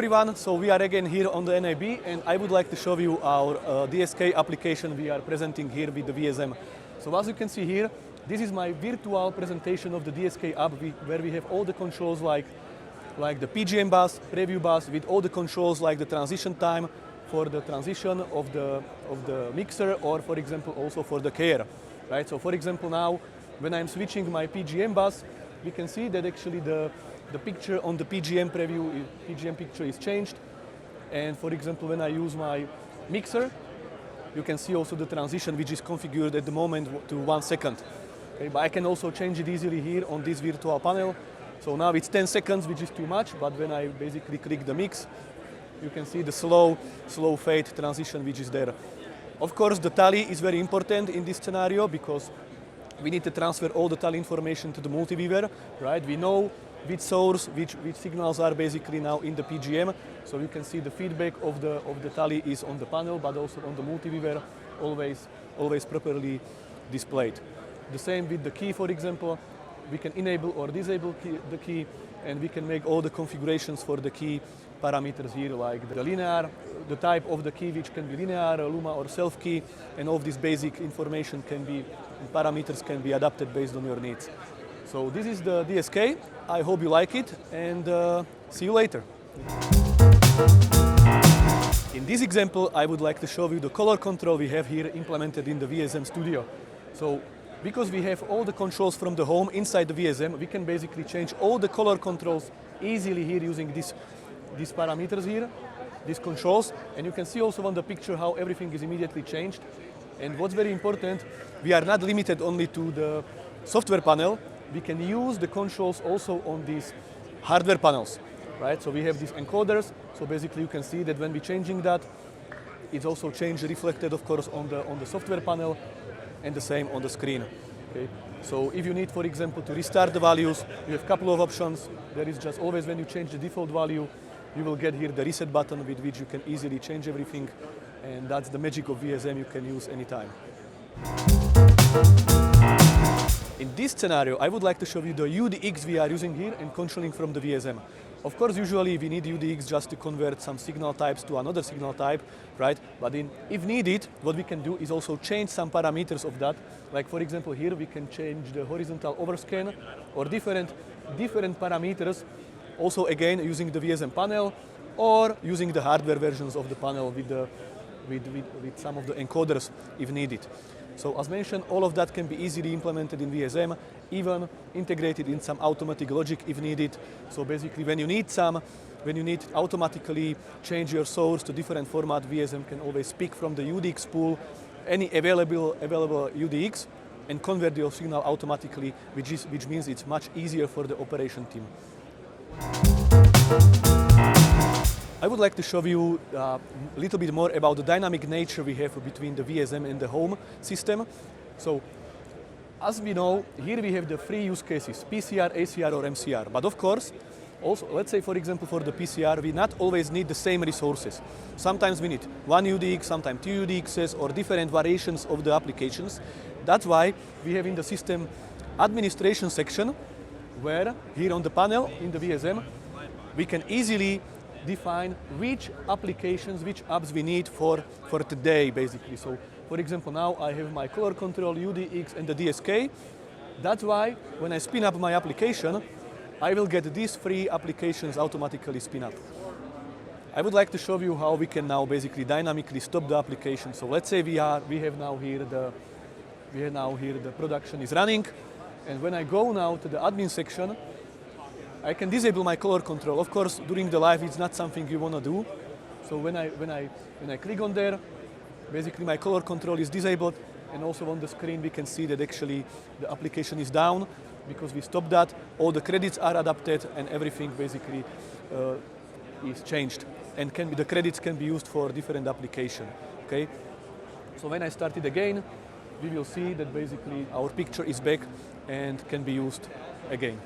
everyone, so we are again here on the NAB and I would like to show you our DSK application we are presenting here with the VSM. So as you can see here, this is my virtual presentation of the DSK app where we have all the controls like the PGM bus, preview bus, with all the controls like the transition time for the transition of the mixer, or for example also for the keyer. Right? So for example now, when I'm switching my PGM bus, we can see that actually the picture on the PGM preview, PGM picture is changed. And for example, when I use my mixer, you can see also the transition which is configured at the moment to 1 second. Okay, but I can also change it easily here on this virtual panel. So now it's 10 seconds, which is too much, but when I basically click the mix, you can see the slow fade transition which is there. Of course, the tally is very important in this scenario because we need to transfer all the tally information to the multiviewer, right? We know which source, which signals are basically now in the PGM. So you can see the feedback of the tally is on the panel, but also on the multiviewer, always properly displayed. The same with the key, for example. We can enable or disable the key, and we can make all the configurations for the key parameters here, like the linear, the type of the key, which can be linear, Luma or self key, and all of this basic information parameters can be adapted based on your needs. So this is the DSK. I hope you like it, and see you later. In this example, I would like to show you the color control we have here implemented in the VSM Studio. So because we have all the controls from the home inside the VSM, we can basically change all the color controls easily here using these parameters here, these controls. And you can see also on the picture how everything is immediately changed. And what's very important, we are not limited only to the software panel. We can use the controls also on these hardware panels, right? So we have these encoders. So basically you can see that when we're changing that, it's also changed, reflected of course on the software panel, and the same on the screen. Okay? So if you need, for example, to restart the values, you have a couple of options. There is just always, when you change the default value, you will get here the reset button with which you can easily change everything. And that's the magic of VSM you can use anytime. In this scenario, I would like to show you the UDX we are using here and controlling from the VSM. Of course, usually we need UDX just to convert some signal types to another signal type, right? But if needed, what we can do is also change some parameters of that. Like for example, here we can change the horizontal overscan or different parameters. Also again, using the VSM panel or using the hardware versions of the panel with some of the encoders if needed. So as mentioned, all of that can be easily implemented in VSM, even integrated in some automatic logic if needed. So basically when you need automatically change your source to different format, VSM can always pick from the UDX pool any available UDX and convert your signal automatically, which means it's much easier for the operation team. I would like to show you a little bit more about the dynamic nature we have between the VSM and the home system. So, as we know, here we have the three use cases, PCR, ACR or MCR. But of course, also, let's say for example for the PCR, we not always need the same resources. Sometimes we need one UDX, sometimes two UDXs or different variations of the applications. That's why we have in the system administration section, where here on the panel in the VSM, we can easily define which applications, which apps we need for today, basically. So, for example, now I have my color control, UDX, and the DSK. That's why when I spin up my application, I will get these three applications automatically spin up. I would like to show you how we can now basically dynamically stop the application. So let's say we have now here the production is running, and when I go now to the admin section, I can disable my color control. Of course, during the live, it's not something you want to do. So when I click on there, basically my color control is disabled, and also on the screen we can see that actually the application is down because we stopped that. All the credits are adapted, and everything basically is changed, and the credits can be used for different application. Okay. So when I start it again, we will see that basically our picture is back and can be used again.